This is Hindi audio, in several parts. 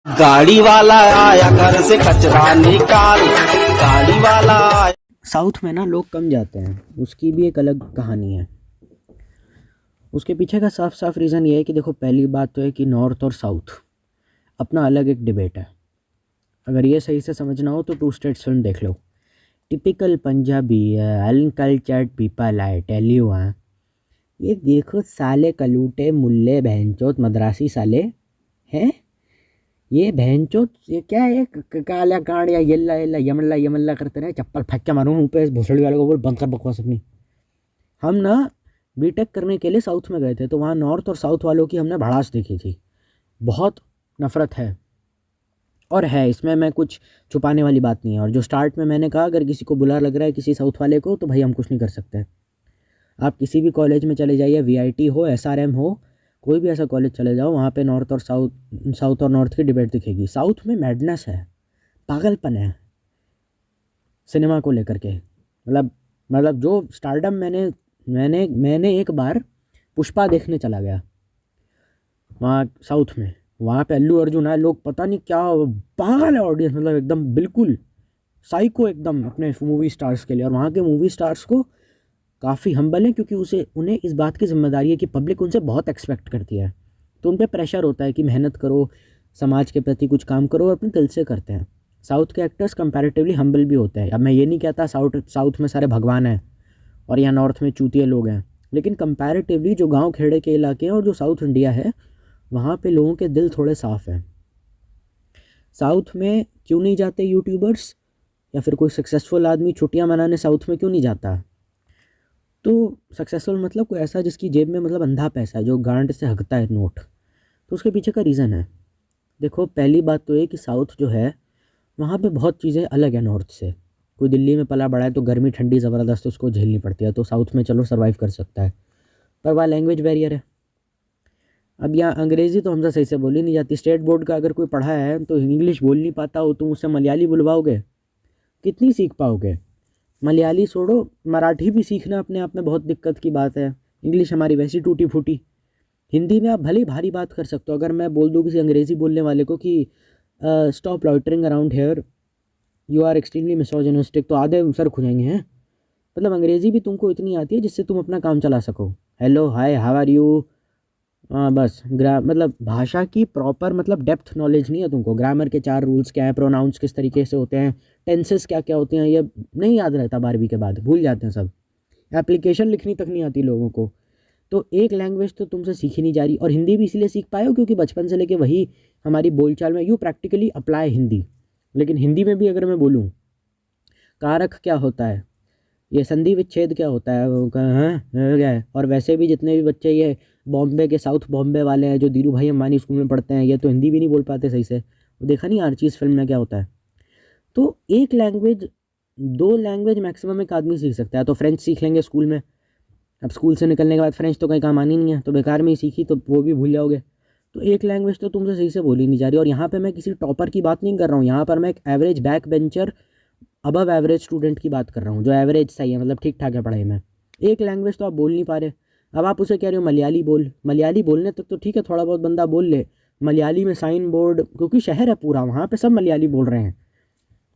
गाड़ी वाला आया घर से कचरा निकाल, गाड़ी वाला आया। साउथ में ना लोग कम जाते हैं, उसकी भी एक अलग कहानी है। उसके पीछे का साफ साफ रीज़न ये है कि देखो, पहली बात तो है कि नॉर्थ और साउथ अपना अलग एक डिबेट है। अगर ये सही से समझना हो तो टू स्टेट्स फिल्म देख लो। Typical Punjabi uncultured people, I tell you. हाँ, ये देखो साले कलूटे मुल्ले बहनचोद मद्रासी साले हैं। ये बहनचोद ये क्या है, काला कांड या येल्ला येल्ला यमल्ला यमल्ला करते रहे। चप्पल फेंक के मारूं मुँह पे भोसड़ी वाले को, बोल बंद कर बकवास अपनी। हम ना बीटेक करने के लिए साउथ में गए थे, तो वहाँ नॉर्थ और साउथ वालों की हमने भड़ास देखी थी। बहुत नफ़रत है, और है इसमें, मैं कुछ छुपाने वाली बात नहीं है। और जो स्टार्ट में मैंने कहा, अगर किसी को बुरा लग रहा है किसी साउथ वाले को, तो भाई हम कुछ नहीं कर सकते। आप किसी भी कॉलेज में चले जाइए, वीआईटी हो, एसआरएम हो, कोई भी ऐसा कॉलेज चले जाओ, वहाँ पे नॉर्थ और साउथ और नॉर्थ की डिबेट दिखेगी। साउथ में मैडनेस है, पागलपन है सिनेमा को लेकर के। मतलब जो स्टारडम मैंने एक बार पुष्पा देखने चला गया वहाँ साउथ में। वहाँ पे अल्लू अर्जुन है, लोग पता नहीं क्या पागल है ऑडियंस, मतलब एकदम बिल्कुल साइको एकदम अपने मूवी स्टार्स के लिए। और वहाँ के मूवी स्टार्स को काफ़ी हम्बल है, क्योंकि उन्हें इस बात की जिम्मेदारी है कि पब्लिक उनसे बहुत एक्सपेक्ट करती है। तो उन पर प्रेशर होता है कि मेहनत करो, समाज के प्रति कुछ काम करो, और अपने दिल से करते हैं। साउथ के एक्टर्स कंपैरेटिवली हम्बल भी होते हैं। अब मैं ये नहीं कहता साउथ में सारे भगवान हैं और यहाँ नॉर्थ में चूतिए लोग हैं, लेकिन कंपैरेटिवली जो गांव खेड़े के इलाके हैं और जो साउथ इंडिया है, वहाँ पे लोगों के दिल थोड़े साफ़ हैं। साउथ में क्यों नहीं जाते यूट्यूबर्स, या फिर कोई सक्सेसफुल आदमी छुट्टियाँ मनाने साउथ में क्यों नहीं जाता? तो सक्सेसफुल मतलब कोई ऐसा जिसकी जेब में मतलब अंधा पैसा है, जो गांड से हकता है नोट। तो उसके पीछे का रीज़न है। देखो, पहली बात तो ये कि साउथ जो है, वहाँ पे बहुत चीज़ें अलग है नॉर्थ से। कोई दिल्ली में पला बड़ा है तो गर्मी ठंडी ज़बरदस्त उसको झेलनी पड़ती है, तो साउथ में चलो सर्वाइव कर सकता है। पर वहाँ लैंग्वेज बैरियर है। अब यहाँ अंग्रेज़ी तो हमसे सही से बोली नहीं जाती। स्टेट बोर्ड का अगर कोई पढ़ा है तो इंग्लिश बोल नहीं पाता हो, तुम उससे मलयाली बुलवाओगे, कितनी सीख पाओगे? मलयाली छोड़ो, मराठी भी सीखना अपने आप में बहुत दिक्कत की बात है। इंग्लिश हमारी वैसी टूटी फूटी। हिंदी में आप भले ही भारी बात कर सकते हो। अगर मैं बोल दूँ किसी अंग्रेज़ी बोलने वाले को कि stop loitering around here, you are extremely misogynistic, तो आधे सर खुजाएंगे हैं। मतलब अंग्रेज़ी भी तुमको इतनी आती है जिससे तुम अपना काम चला सको। Hello, hi, how are you, बस मतलब भाषा की प्रॉपर मतलब डेप्थ नॉलेज नहीं है तुमको। ग्रामर के 4 रूल्स क्या हैं, प्रोनाउंस किस तरीके से होते हैं, टेंसेस क्या क्या होते हैं, ये नहीं याद रहता। 12वीं के बाद भूल जाते हैं सब। एप्लीकेशन लिखनी तक नहीं आती लोगों को। तो एक लैंग्वेज तो तुमसे सीखी नहीं जा रही। और हिंदी भी इसलिए सीख पाए हो क्योंकि बचपन से लेके वही हमारी बोलचाल में, यू प्रैक्टिकली अप्लाई हिंदी। लेकिन हिंदी में भी अगर मैं बोलूँ कारक क्या होता है, ये संधि विच्छेद क्या होता है, वो क्या है। और वैसे भी जितने भी बच्चे ये बॉम्बे के, साउथ बॉम्बे वाले हैं जो धीरू भाई अंबानी स्कूल में पढ़ते हैं, ये तो हिंदी भी नहीं बोल पाते सही से। वो देखा नहीं हर चीज़ फिल्म में क्या होता है। तो एक लैंग्वेज, 2 लैंग्वेज मैक्सिमम एक आदमी सीख सकता है। तो फ्रेंच सीख लेंगे स्कूल में। अब स्कूल से निकलने के बाद फ्रेंच तो कहीं काम आनी नहीं है, तो बेकार में ही सीखी, तो वो भी भूल जाओगे। तो एक लैंग्वेज तो तुमसे सही से बोली नहीं जा रही। और यहाँ पे मैं किसी टॉपर की बात नहीं कर रहा हूँ, यहाँ पर मैं एक average back bencher, above average student की बात कर रहा हूँ, जो एवरेज सही है, मतलब ठीक ठाक है पढ़ाई में। एक लैंग्वेज तो आप बोल नहीं पा रहे। अब आप उसे कह रहे हो मलयाली बोल, मलयाली बोलने तक तो ठीक है, थोड़ा बहुत बंदा बोल ले। मलयाली में साइन बोर्ड, क्योंकि शहर है पूरा, वहाँ पे सब मलयाली बोल रहे हैं,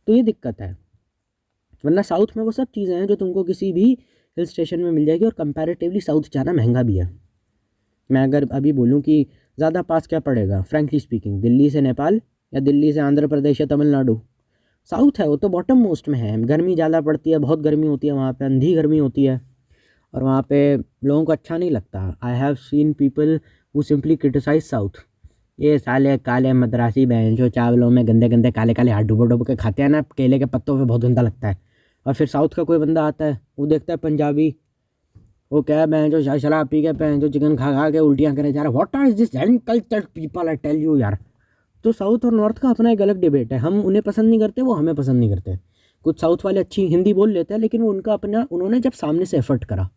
तो ये दिक्कत है। वरना साउथ में वो सब चीज़ें हैं जो तुमको किसी भी हिल स्टेशन में मिल जाएगी। और कंपैरेटिवली साउथ जाना महंगा भी है। मैं अगर अभी बोलूँ कि ज़्यादा पास क्या पड़ेगा, फ्रैंकली स्पीकिंग, दिल्ली से नेपाल या दिल्ली से आंध्र प्रदेश या तमिलनाडु, साउथ है वो तो बॉटम मोस्ट में है। गर्मी ज़्यादा पड़ती है, बहुत गर्मी होती है वहाँ पे, अंधी गर्मी होती है, और वहाँ पे लोगों को अच्छा नहीं लगता। I have seen people who simply criticise south. ये साले काले मद्रासी बहन जो चावलों में गंदे गंदे काले काले हाथ डुबो डुबो के खाते हैं ना, केले के पत्तों पे, बहुत गंदा लगता है। और फिर साउथ का कोई बंदा आता है, वो देखता है पंजाबी, वो क्या है बहन जो शराब पी के बहन जो चिकन खा खा के उल्टियाँ करे जा रहा है। What are this uncultured people, I tell you यार। तो साउथ और नॉर्थ का अपना एक अलग डिबेट है। हम उन्हें पसंद नहीं करते, वो हमें पसंद नहीं करते। कुछ साउथ वाले अच्छी हिंदी बोल लेते हैं, लेकिन वो उनका अपना, उन्होंने जब सामने से एफर्ट करा।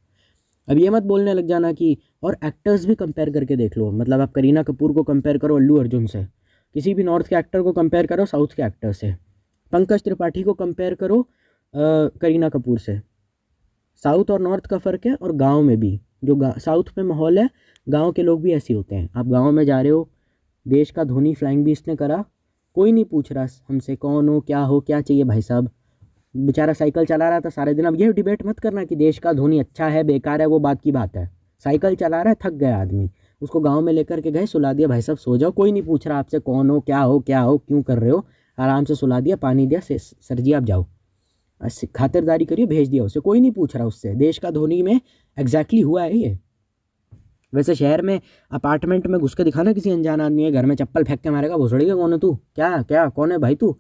अब ये मत बोलने लग जाना कि, और एक्टर्स भी कंपेयर करके देख लो। मतलब आप करीना कपूर को कंपेयर करो अल्लू अर्जुन से, किसी भी नॉर्थ के एक्टर को कंपेयर करो साउथ के एक्टर से, पंकज त्रिपाठी को कंपेयर करो करीना कपूर से। साउथ और नॉर्थ का फ़र्क है। और गाँव में भी, जो साउथ में माहौल है, गाँव के लोग भी ऐसे होते हैं। आप गाँव में जा रहे हो, देश का धोनी फ्लाइंग भी इसने करा, कोई नहीं पूछ रहा हमसे कौन हो, क्या चाहिए भाई साहब। बेचारा साइकिल चला रहा था सारे दिन। अब ये डिबेट मत करना कि देश का धोनी अच्छा है बेकार है, वो बात की बात है। साइकिल चला रहा है, थक गया आदमी, उसको गांव में लेकर के गए, सुला दिया, भाई साहब सो जाओ, कोई नहीं पूछ रहा आपसे कौन हो, क्यों कर रहे हो, आराम से सुला दिया, पानी दिया, सर जी आप जाओ, खातिरदारी करिए, भेज दिया उसे, कोई नहीं पूछ रहा उससे। देश का धोनी में एग्जैक्टली हुआ है ये। वैसे शहर में अपार्टमेंट में घुस के दिखाना किसी अनजान आदमी है, घर में चप्पल फेंक के मारेगा, भोसड़ीगा कौन है तू, क्या कौन है भाई तू।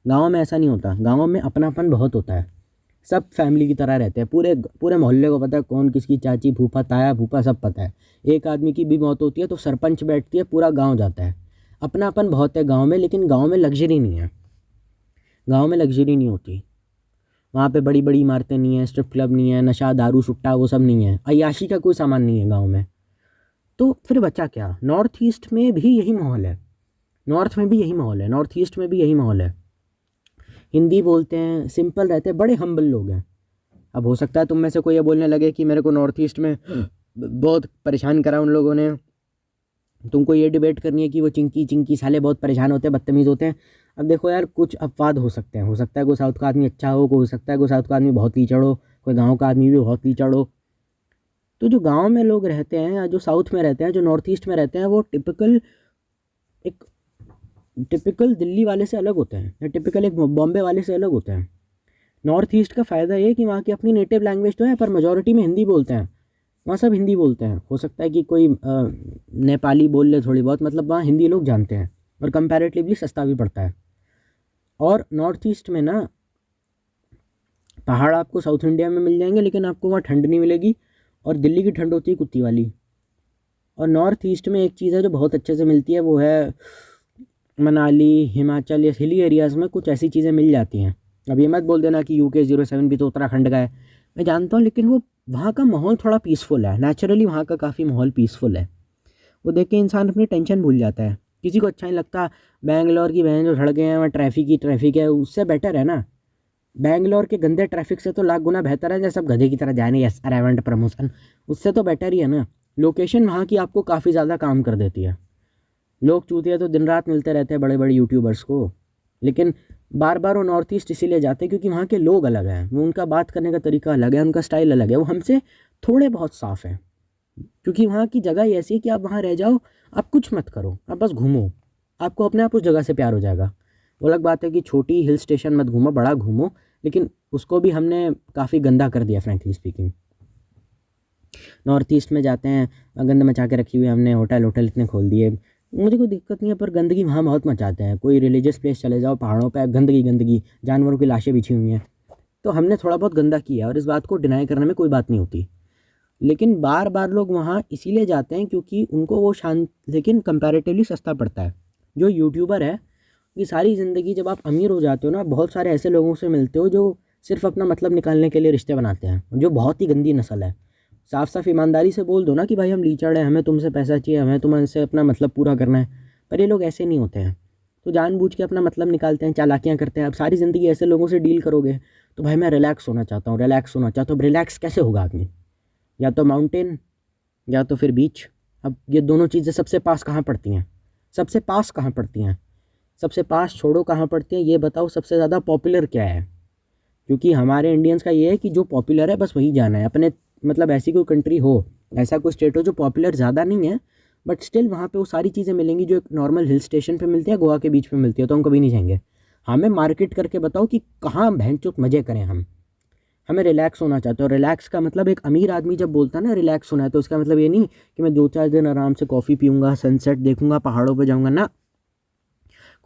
गाँव में ऐसा नहीं होता, गाँव में अपनापन बहुत होता है, सब फैमिली की तरह रहते हैं, पूरे मोहल्ले को पता है कौन किसकी चाची, फूफा, ताया, फूफा, सब पता है। एक आदमी की भी मौत होती है तो सरपंच बैठती है, पूरा गांव जाता है। अपनापन बहुत है गांव में, लेकिन गांव में लग्जरी नहीं है, गांव में लग्जरी नहीं होती। वहाँ पे बड़ी बड़ी इमारतें नहीं है, स्ट्रिप क्लब नहीं है, नशा दारू सुट्टा वो सब नहीं है, अय्याशी का कोई सामान नहीं है गाँव में। तो फिर बचा क्या। नॉर्थ ईस्ट में भी यही माहौल है, नॉर्थ में भी यही माहौल है, नॉर्थ ईस्ट में भी यही माहौल है। हिंदी बोलते हैं, सिंपल रहते हैं, बड़े हम्बल लोग हैं। अब हो सकता है तुम में से कोई ये बोलने लगे कि मेरे को नॉर्थ ईस्ट में बहुत परेशान करा उन लोगों ने, तुमको ये डिबेट करनी है कि वो चिंकी साले बहुत परेशान होते हैं, बदतमीज़ होते हैं। अब देखो यार, कुछ अपवाद हो सकते हैं, हो सकता है कोई साउथ का आदमी अच्छा हो सकता है कोई साउथ का आदमी बहुत लीचड़ हो, कोई गाँव का आदमी भी बहुत लीचड़ हो। तो जो गाँव में लोग रहते हैं या जो साउथ में रहते हैं, जो नॉर्थ ईस्ट में रहते हैं, वो टिपिकल दिल्ली वाले से अलग होते हैं, या टिपिकल एक बॉम्बे वाले से अलग होते हैं। नॉर्थ ईस्ट का फ़ायदा ये है कि वहाँ की अपनी नेटिव लैंग्वेज तो है, पर मेजॉरिटी में हिंदी बोलते हैं, वहाँ सब हिंदी बोलते हैं। हो सकता है कि कोई नेपाली बोल ले थोड़ी बहुत, मतलब वहाँ हिंदी लोग जानते हैं, और कंपैरेटिवली सस्ता भी पड़ता है। और नॉर्थ ईस्ट में ना पहाड़ आपको साउथ इंडिया में मिल जाएंगे, लेकिन आपको वहाँ ठंड नहीं मिलेगी, और दिल्ली की ठंड होती है कुत्ती वाली। और नॉर्थ ईस्ट में एक चीज़ है जो बहुत अच्छे से मिलती है, वो है मनाली, हिमाचल या हिली एरियाज़ में कुछ ऐसी चीज़ें मिल जाती हैं। अब ये मत बोल देना कि UK07 भी तो उत्तराखंड का है, मैं जानता हूँ, लेकिन वो वहाँ का माहौल थोड़ा पीसफुल है, नेचुरली वहाँ का काफ़ी माहौल पीसफुल है। वो देख के इंसान अपनी टेंशन भूल जाता है। किसी को अच्छा नहीं लगता बैंगलोर की बहन जो सड़कें हैं वहाँ ट्रैफिक है, उससे बेटर है ना। बैंगलोर के गंदे ट्रैफिक से तो लाख गुना बेहतर है, जैसे सब गधे की तरह जाने, यस अरेवेंट प्रमोशन, उससे तो बेटर ही है ना। लोकेशन वहाँ की आपको काफ़ी ज़्यादा काम कर देती है। लोग चूतिया तो दिन रात मिलते रहते हैं बड़े बड़े यूट्यूबर्स को, लेकिन बार बार वो नॉर्थ ईस्ट इसीलिए जाते हैं क्योंकि वहाँ के लोग अलग हैं, वो उनका बात करने का तरीका अलग है, उनका स्टाइल अलग है, वो हमसे थोड़े बहुत साफ़ हैं। क्योंकि वहाँ की जगह ऐसी है कि आप वहाँ रह जाओ, आप कुछ मत करो, आप बस घूमो, आपको अपने आप उस जगह से प्यार हो जाएगा। वो अलग बात है कि छोटी हिल स्टेशन मत घूमो, बड़ा घूमो, लेकिन उसको भी हमने काफ़ी गंदा कर दिया फ्रैंकली स्पीकिंग। नॉर्थ ईस्ट में जाते हैं, गंद मचा के रखी हुई हमने, होटल इतने खोल दिए, मुझे कोई दिक्कत नहीं है, पर गंदगी वहाँ बहुत मचाते हैं। कोई रिलीजियस प्लेस चले जाओ, पहाड़ों पे गंदगी, जानवरों की लाशें बिछी हुई हैं, तो हमने थोड़ा बहुत गंदा किया, और इस बात को डिनाई करने में कोई बात नहीं होती। लेकिन बार बार लोग वहाँ इसीलिए जाते हैं क्योंकि उनको वो लेकिन कंपैरेटिवली सस्ता पड़ता है। जो यूट्यूबर है, ये सारी ज़िंदगी जब आप अमीर हो जाते हो ना, बहुत सारे ऐसे लोगों से मिलते हो जो सिर्फ अपना मतलब निकालने के लिए रिश्ते बनाते हैं, जो बहुत ही गंदी नस्ल है। साफ साफ ईमानदारी से बोल दो ना कि भाई हम लीचड़ हैं, हमें तुमसे पैसा चाहिए, हमें तुमसे अपना मतलब पूरा करना है, पर ये लोग ऐसे नहीं होते हैं, तो जानबूझ के अपना मतलब निकालते हैं, चालाकियाँ करते हैं। अब सारी ज़िंदगी ऐसे लोगों से डील करोगे तो भाई मैं रिलैक्स होना चाहता हूँ, अब रिलैक्स कैसे होगा आदमी, या तो माउंटेन या तो फिर बीच। अब ये दोनों चीज़ें सबसे पास कहाँ पड़ती हैं, सबसे पास छोड़ो कहाँ पड़ती हैं, ये बताओ सबसे ज़्यादा पॉपुलर क्या है। क्योंकि हमारे इंडियंस का ये है कि जो पॉपुलर है बस वही जाना है अपने, मतलब ऐसी कोई कंट्री हो, ऐसा कोई स्टेट हो जो पॉपुलर ज़्यादा नहीं है, बट स्टिल वहाँ पे वो सारी चीज़ें मिलेंगी जो एक नॉर्मल हिल स्टेशन पे मिलती है, गोवा के बीच पे मिलती है, तो हम कभी नहीं जाएंगे। हमें मार्केट करके बताओ कि कहाँ भैंचोद मज़े करें हम, हमें रिलैक्स होना चाहते हो। रिलैक्स का मतलब, एक अमीर आदमी जब बोलता है ना रिलैक्स होना है, तो उसका मतलब ये नहीं कि मैं 2-4 दिन आराम से कॉफ़ी पीऊँगा, सनसेट देखूँगा, पहाड़ों पर जाऊँगा ना।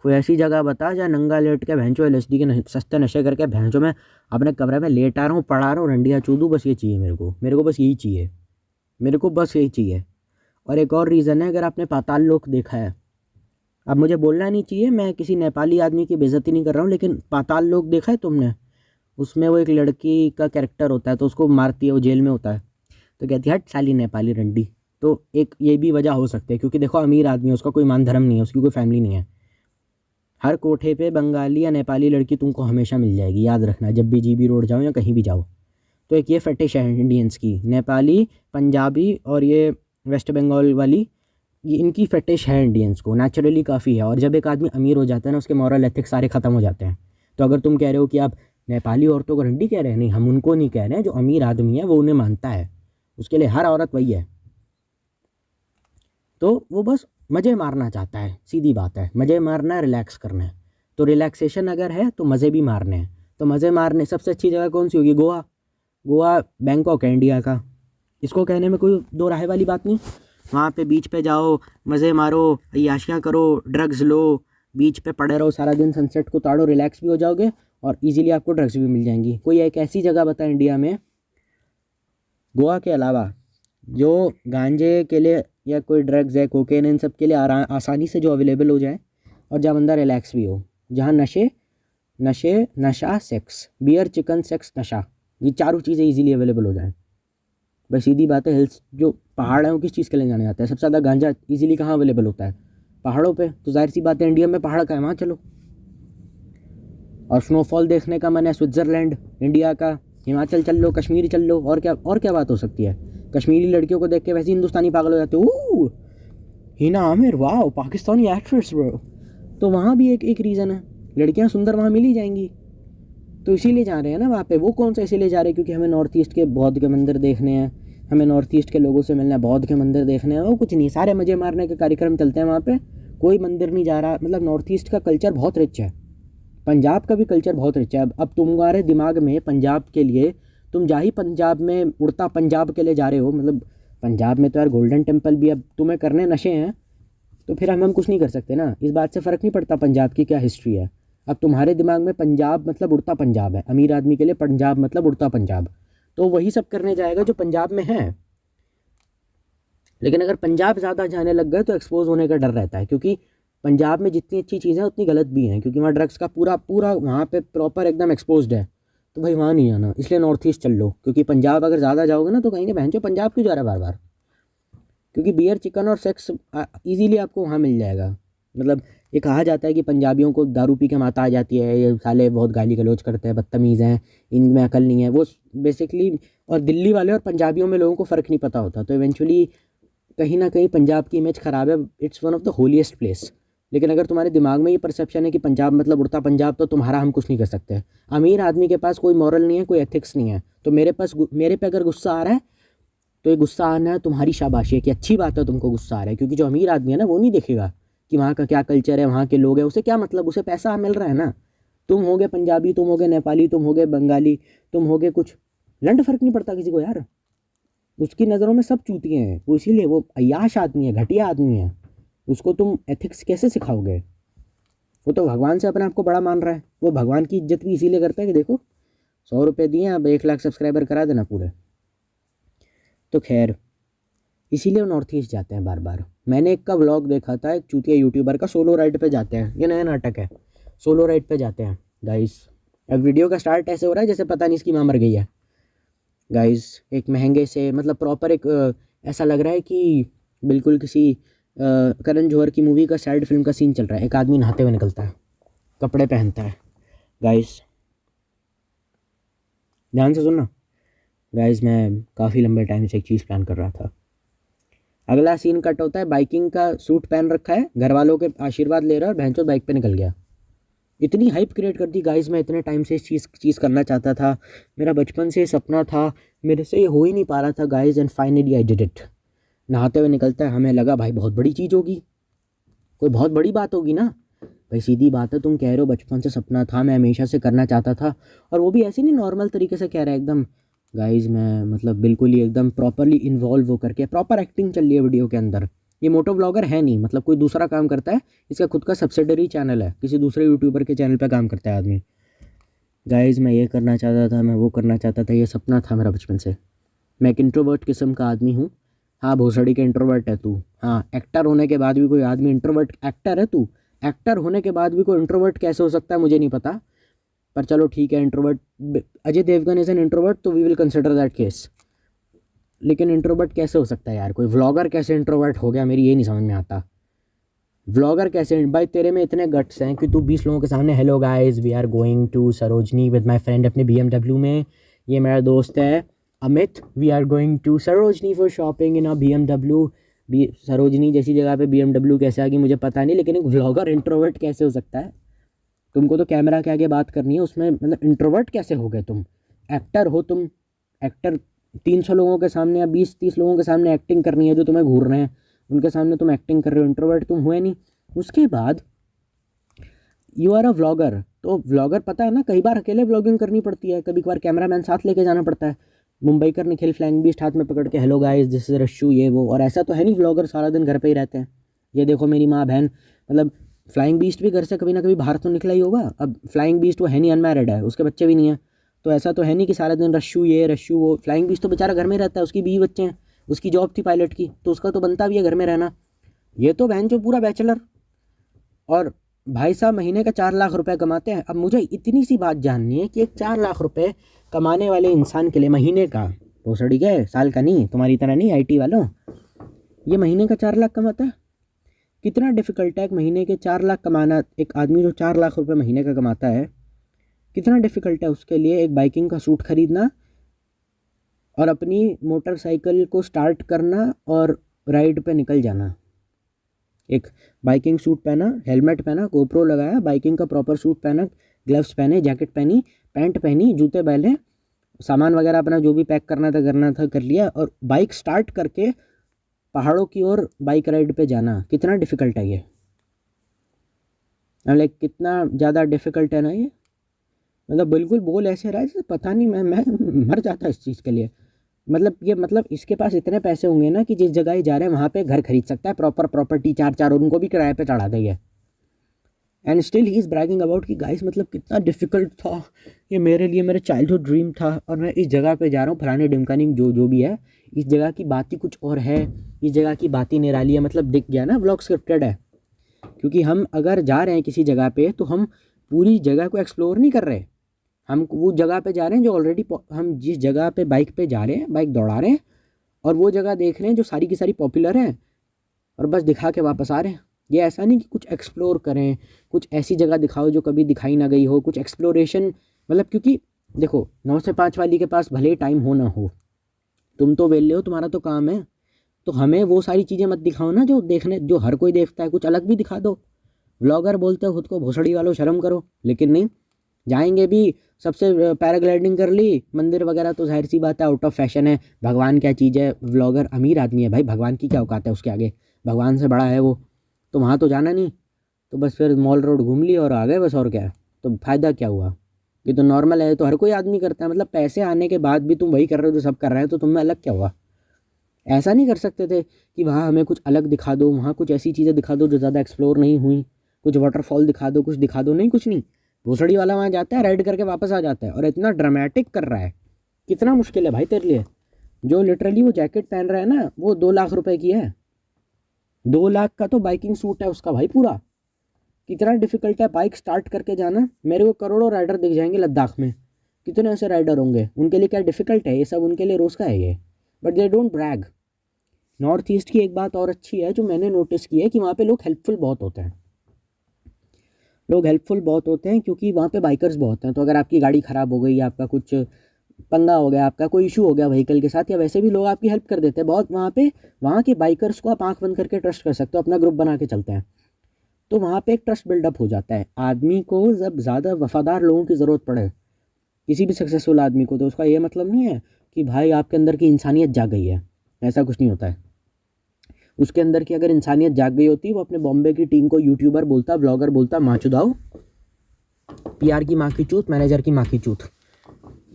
कोई ऐसी जगह बता जहाँ नंगा लेट के भैंचो LSD के सस्ते नशे करके भैंचो में अपने कमरे में लेटा रहा हूँ, पढ़ा रहा हूँ, रंडिया चूदूँ, बस ये चाहिए मेरे को बस यही चाहिए, और एक और रीज़न है, अगर आपने पाताल लोक देखा है, अब मुझे बोलना नहीं चाहिए, मैं किसी नेपाली आदमी की बेइज्जती नहीं कर रहा हूँ, लेकिन पाताल लोक देखा है तुमने? उसमें वो एक लड़की का कैरेक्टर होता है, तो उसको मारती है, वो जेल में होता है, तो कहती है हट साली नेपाली रंडी। तो एक ये भी वजह हो सकती है, क्योंकि देखो अमीर आदमी है, उसका कोई मान धर्म नहीं है, उसकी कोई फैमिली नहीं है, हर कोठे पे बंगाली या नेपाली लड़की तुमको हमेशा मिल जाएगी, याद रखना, जब भी GB रोड जाओ या कहीं भी जाओ। तो एक ये फटिश है इंडियंस की, नेपाली, पंजाबी और ये वेस्ट बंगाल वाली ये इनकी फटिश है इंडियंस को, नेचुरली काफ़ी है। और जब एक आदमी अमीर हो जाता है ना, उसके मॉरल एथिक्स सारे ख़त्म हो जाते हैं। तो अगर तुम कह रहे हो कि आप नेपाली औरतों को रंडी कह रहे हैं, नहीं, हम उनको नहीं कह रहे हैं। जो अमीर आदमी है वो उन्हें मानता है, उसके लिए हर औरत वही है। तो वो बस मज़े मारना चाहता है, सीधी बात है। मज़े मारना है, रिलैक्स करना है। तो रिलैक्सेशन अगर है तो मज़े भी मारने हैं। तो मज़े मारने सबसे अच्छी जगह कौन सी होगी? गोवा। गोवा बैंकॉक है इंडिया का, इसको कहने में कोई दो राहे वाली बात नहीं। वहाँ पे बीच पे जाओ, मज़े मारो, अय्याशियाँ करो, ड्रग्स लो, बीच पे पड़े रहो सारा दिन, सनसेट को ताड़ो, रिलैक्स भी हो जाओगे और इजीली आपको ड्रग्स भी मिल जाएंगी। कोई एक ऐसी जगह बताए इंडिया में गोवा के अलावा जो गांजे के लिए या कोई ड्रग्स है, कोकेन, इन सब के लिए आसानी से जो अवेलेबल हो जाए और जहाँ बंदा रिलैक्स भी हो, जहाँ नशा, सेक्स, बियर, चिकन, सेक्स, नशा, ये चारों चीज़ें इजीली अवेलेबल हो जाएं। बस सीधी बात है। हिल्स जो पहाड़ हैं वो किस चीज़ के लिए जाने जाते हैं? सबसे ज़्यादा गांजा इजीली कहाँ अवेलेबल होता है? पहाड़ों पे। तो जाहिर सी बात है इंडिया में पहाड़ का है, वहाँ चलो। और स्नोफॉल देखने का मन है, स्विट्ज़रलैंड इंडिया का, हिमाचल चल लो, कश्मीर चल लो। और क्या बात हो सकती है? कश्मीरी लड़कियों को देख के वैसे हिंदुस्तानी पागल हो जाते हो, हिना आमिर, वाह पाकिस्तानी एक्ट्रेस ब्रो। तो वहाँ भी एक रीज़न है, लड़कियाँ सुंदर वहाँ मिल ही जाएंगी। तो इसीलिए जा रहे हैं ना वहाँ पे। वो कौन सा इसीलिए जा रहे हैं क्योंकि हमें नॉर्थ ईस्ट के बौद्ध के मंदिर देखने हैं, हमें नॉर्थ ईस्ट के लोगों से मिलना है, बौद्ध के मंदिर देखने हैं। वो कुछ नहीं, सारे मज़े मारने के कार्यक्रम चलते हैं वहाँ पे। कोई मंदिर नहीं जा रहा। मतलब नॉर्थ ईस्ट का कल्चर बहुत रिच है, पंजाब का भी कल्चर बहुत रिच है। अब तुम्हारे दिमाग में पंजाब के लिए, तुम जा ही पंजाब में, उड़ता पंजाब के लिए जा रहे हो। मतलब पंजाब में तो यार गोल्डन टेम्पल भी, अब तुम्हें करने नशे हैं तो फिर हम कुछ नहीं कर सकते ना। इस बात से फ़र्क नहीं पड़ता पंजाब की क्या हिस्ट्री है। अब तुम्हारे दिमाग में पंजाब मतलब उड़ता पंजाब है, अमीर आदमी के लिए पंजाब मतलब उड़ता पंजाब, तो वही सब करने जाएगा जो पंजाब में है। लेकिन अगर पंजाब ज़्यादा जाने लग गए तो एक्सपोज होने का डर रहता है, क्योंकि पंजाब में जितनी अच्छी चीज़ें हैं उतनी गलत भी हैं, क्योंकि वहाँ ड्रग्स का पूरा वहाँ पे प्रॉपर एकदम एक्सपोज्ड है। तो भाई वहाँ नहीं आना, इसलिए नॉर्थ ईस्ट चल लो। क्योंकि पंजाब अगर ज़्यादा जाओगे ना तो कहेंगे बहन चो पंजाब क्यों जा रहा है बार बार। क्योंकि बियर, चिकन और सेक्स ईजीली आपको वहाँ मिल जाएगा। मतलब ये कहा जाता है कि पंजाबियों को दारू पी के माता आ जाती है, ये साले बहुत गाली गलौज करते हैं, बदतमीज़ हैं, इनमें अकल नहीं है, वो बेसिकली। और दिल्ली वाले और पंजाबियों में लोगों को फ़र्क नहीं पता होता। तो इवेंचुअली कहीं ना कहीं पंजाब की इमेज ख़राब है। It's one of the holiest place. लेकिन अगर तुम्हारे दिमाग में ये परसेप्शन है कि पंजाब मतलब उड़ता पंजाब, तो तुम्हारा हम कुछ नहीं कर सकते। अमीर आदमी के पास कोई मॉरल नहीं है, कोई एथिक्स नहीं है। तो मेरे पे अगर गुस्सा आ रहा है तो ये गुस्सा आना तुम्हारी शाबाशी है कि अच्छी बात है तुमको गुस्सा आ रहा है। क्योंकि जो अमीर आदमी है ना वो नहीं देखेगा कि वहाँ का क्या कल्चर है, वहाँ के लोग हैं, उसे क्या मतलब, उसे पैसा मिल रहा है ना। तुम होगे पंजाबी, तुम होगे नेपाली, तुम होगे बंगाली, तुम होगे कुछ, लंड फ़र्क नहीं पड़ता किसी को यार। उसकी नज़रों में सब चूतिए हैं वो, इसीलिए वो अय्याश आदमी है, घटिया आदमी है। उसको तुम एथिक्स कैसे सिखाओगे? वो तो भगवान से अपने आप को बड़ा मान रहा है। वो भगवान की इज्जत भी इसीलिए करता है कि देखो 100 रुपये दिए, अब 1 लाख सब्सक्राइबर करा देना पूरे। तो खैर इसीलिए वो नॉर्थ ईस्ट जाते हैं बार बार। मैंने एक का व्लॉग देखा था, एक चूतिया यूट्यूबर का, सोलो राइड पे जाते हैं। ये नया नाटक है, सोलो राइड पे जाते हैं गाइस। अब वीडियो का स्टार्ट ऐसे हो रहा है जैसे पता नहीं इसकी माँ मर गई है गाइस। एक महंगे से, मतलब प्रॉपर एक ऐसा लग रहा है कि बिल्कुल किसी करण जौहर की मूवी का सैड फिल्म का सीन चल रहा है। एक आदमी नहाते हुए निकलता है, कपड़े पहनता है। गाइस ध्यान से सुनना गाइस, मैं काफ़ी लंबे टाइम से एक चीज़ प्लान कर रहा था। अगला सीन कट होता है, बाइकिंग का सूट पहन रखा है, घर वालों के आशीर्वाद ले रहा है और भैंचोद बाइक पे निकल गया। इतनी हाइप क्रिएट कर दी गाइस। मैं इतने टाइम से इस चीज़ करना चाहता था, मेरा बचपन से सपना था, मेरे से ये हो ही नहीं पा रहा था guys, and finally I did it. नहाते हुए निकलता है, हमें लगा भाई बहुत बड़ी चीज़ होगी, कोई बहुत बड़ी बात होगी ना। भाई सीधी बात है, तुम कह रहे हो बचपन से सपना था, मैं हमेशा से करना चाहता था, और वो भी ऐसे नहीं नॉर्मल तरीके से कह रहा है एकदम। गाइस मैं मतलब बिल्कुल ही एकदम प्रॉपरली इन्वॉल्व हो करके, प्रॉपर एक्टिंग चल रही है वीडियो के अंदर। ये मोटो व्लॉगर है नहीं, मतलब कोई दूसरा काम करता है, इसका खुद का सब्सिडरी चैनल है, किसी दूसरे यूट्यूबर के चैनल पर काम करता है आदमी। गाइस मैं ये करना चाहता था, मैं वो करना चाहता था, ये सपना था मेरा बचपन से। मैं एक इंट्रोवर्ट किस्म का आदमी हूँ। हाँ भोसड़ी के इंट्रोवर्ट है तू। हाँ एक्टर होने के बाद भी कोई आदमी इंट्रोवर्ट, एक्टर है तू, एक्टर होने के बाद भी कोई इंट्रोवर्ट कैसे हो सकता है मुझे नहीं पता, पर चलो ठीक है। Introvert Ajay Devgan is an introvert, तो we will consider that case. लेकिन इंट्रोवर्ट कैसे हो सकता है यार? कोई व्लॉगर कैसे इंट्रोवर्ट हो गया, मेरी ये नहीं समझ में आता। व्लॉगर कैसे? भाई तेरे में इतने गट्स हैं कि तू 20 लोगों के सामने, hello guys we are going to Sarojini with my friend, अपने BMW में, ये मेरा दोस्त है Amit, we are going to Sarojini for shopping in a BMW, Sarojini जैसी जगह पे BMW कैसे आ गई मुझे पता नहीं, लेकिन एक व्लॉगर इंट्रोवर्ट कैसे हो सकता है? तुमको तो कैमरा के आगे बात करनी है, उसमें मतलब इंट्रोवर्ट कैसे हो गए तुम? एक्टर हो तुम, एक्टर 300 लोगों के सामने या 20-30 लोगों के सामने एक्टिंग करनी है, जो तुम्हें घूर रहे हैं उनके सामने तुम एक्टिंग कर रहे हो, इंट्रोवर्ट तुम हुए नहीं। उसके बाद यू आर अ व्लॉगर, तो व्लॉगर पता है ना, कई बार अकेले व्लॉगिंग करनी पड़ती है, कभी कभार कैमरामैन साथ लेके जाना पड़ता है। मुंबई कर निखिल फ्लाइंग बीस्ट हाथ में पकड़ के हेलो गाइस दिस इज रश्शू ये वो, और ऐसा तो है नहीं व्लॉगर सारा दिन घर पे ही रहते हैं। ये देखो मेरी माँ बहन, मतलब फ्लाइंग बीस्ट भी घर से कभी ना कभी बाहर तो निकला ही होगा। अब फ्लाइंग बीस्ट वो है नहीं, अनमैरिड है, उसके बच्चे भी नहीं हैं, तो ऐसा तो है नहीं कि सारा दिन रश्शू ये रश्शू वो। फ्लाइंग बीस्ट तो बेचारा घर में रहता है, उसकी 20 बच्चे हैं, उसकी जॉब थी पायलट की, तो उसका तो बनता भी है घर में रहना। ये तो बहन जो पूरा बैचलर, और भाई साहब महीने का 4 लाख रुपए कमाते हैं। अब मुझे इतनी सी बात जाननी है कि एक 4 लाख रुपए कमाने वाले इंसान के लिए महीने का, भोसड़ी के साल का नहीं, तुम्हारी तरह नहीं IT वालों, ये महीने का 4 लाख कमाता है। कितना डिफ़िकल्ट है एक महीने के 4 लाख कमाना? एक आदमी जो 4 लाख रुपए महीने का कमाता है, कितना डिफ़िकल्ट है उसके लिए एक बाइकिंग का सूट खरीदना और अपनी मोटरसाइकिल को स्टार्ट करना और राइड पे निकल जाना। एक बाइकिंग सूट पहना, हेलमेट पहना, GoPro लगाया, बाइकिंग का प्रॉपर सूट पहना, ग्लव्स पहने, जैकेट पहनी, पैंट पहनी, जूते पहने, सामान वगैरह अपना जो भी पैक करना था कर लिया, और बाइक स्टार्ट करके पहाड़ों की ओर बाइक राइड पे जाना। कितना डिफ़िकल्ट है ये? लाइक कितना ज़्यादा डिफ़िकल्ट है ना ये। मतलब बिल्कुल बोल ऐसे रहा है जैसे पता नहीं, मैं मर जाता इस चीज़ के लिए। मतलब ये, मतलब इसके पास इतने पैसे होंगे ना कि जिस जगह ही जा रहे हैं वहाँ पे घर खरीद सकता है, प्रॉपर प्रॉपर्टी 4-4, और उनको भी किराए पे चढ़ा देंगे। And still he is bragging about कि गाइस मतलब कितना डिफ़िकल्ट था ये मेरे लिए, मेरे चाइल्डहुड ड्रीम था, और मैं इस जगह पे जा रहा हूँ, फलाने ढिमकानी जो भी है, इस जगह की बात ही कुछ और है, इस जगह की बात ही निराली है। मतलब दिख गया ना व्लॉग स्क्रिप्टेड है, क्योंकि हम अगर जा रहे हैं किसी जगह पे तो हम पूरी जगह को एक्सप्लोर नहीं कर रहे, हम वो जगह पे जा रहे हैं जो ऑलरेडी, हम जिस जगह पे बाइक पे जा रहे हैं, बाइक दौड़ा रहे हैं, और वो जगह देख रहे हैं जो सारी की सारी पॉपुलर है, और बस दिखा के वापस आ रहे हैं। ये ऐसा नहीं कि कुछ एक्सप्लोर करें, कुछ ऐसी जगह दिखाओ जो कभी दिखाई ना गई हो, कुछ एक्सप्लोरेशन। मतलब क्योंकि देखो 9 से 5 वाली के पास भले टाइम हो ना हो, तुम तो वेले हो, तुम्हारा तो काम है, तो हमें वो सारी चीज़ें मत दिखाओ ना जो देखने, जो हर कोई देखता है, कुछ अलग भी दिखा दो। व्लॉगर बोलते हो खुद को, भोसड़ी वालों शर्म करो। लेकिन नहीं, जाएंगे भी, सबसे पैराग्लाइडिंग कर ली, मंदिर वगैरह तो जाहिर सी बात है आउट ऑफ फैशन है। भगवान क्या चीज़ है? व्लॉगर अमीर आदमी है भाई, भगवान की क्या औकात है उसके आगे, भगवान से बड़ा है वो, तो वहाँ तो जाना नहीं, तो बस फिर मॉल रोड घूम ली और आ गए बस, और क्या है? तो फ़ायदा क्या हुआ? ये तो नॉर्मल है, तो हर कोई आदमी करता है। मतलब पैसे आने के बाद भी तुम वही कर रहे हो जो सब कर रहे हैं, तो तुम्हें अलग क्या हुआ? ऐसा नहीं कर सकते थे कि वहाँ हमें कुछ अलग दिखा दो, वहाँ कुछ ऐसी चीज़ें दिखा दो जो ज़्यादा एक्सप्लोर नहीं हुई, कुछ वाटरफॉल दिखा दो, कुछ दिखा दो? नहीं, कुछ नहीं। भोसड़ी वाला वहाँ जाता है, राइड करके वापस आ जाता है, और इतना ड्रामेटिक कर रहा है। कितना मुश्किल है भाई तेरे लिए? जो लिटरली वो जैकेट पहन रहा है ना, वो 2 लाख रुपए की है। 2 लाख का तो बाइकिंग सूट है उसका भाई पूरा। कितना डिफिकल्ट है बाइक स्टार्ट करके जाना। मेरे को करोड़ों राइडर दिख जाएंगे लद्दाख में, कितने ऐसे राइडर होंगे, उनके लिए क्या डिफिकल्ट है? ये सब उनके लिए रोज़ का है ये, but they don't brag. North east की एक बात और अच्छी है जो मैंने नोटिस की है, कि वहाँ पे लोग हेल्पफुल बहुत होते हैं। लोग हेल्पफुल बहुत होते हैं क्योंकि वहाँ पे बाइकर्स बहुत हैं। तो अगर आपकी गाड़ी ख़राब हो गई, या आपका कुछ पंगा हो गया, आपका कोई इशू हो गया व्हीकल के साथ, या वैसे भी लोग आपकी हेल्प कर देते हैं बहुत वहाँ पे। वहाँ के बाइकर्स को आप आंख बंद करके ट्रस्ट कर सकते हो, अपना ग्रुप बना के चलते हैं, तो वहाँ पे एक ट्रस्ट बिल्डअप हो जाता है। आदमी को जब ज़्यादा वफादार लोगों की ज़रूरत पड़े, किसी भी सक्सेसफुल आदमी को, तो उसका ये मतलब नहीं है कि भाई आपके अंदर की इंसानियत जाग गई है, ऐसा कुछ नहीं होता है। उसके अंदर की अगर इंसानियत जाग गई होती, वो अपने बॉम्बे की टीम को यूट्यूबर बोलता, ब्लॉगर बोलता, माँ चुदाओ, PR की माँ की चूत, मैनेजर की माँ की चूत,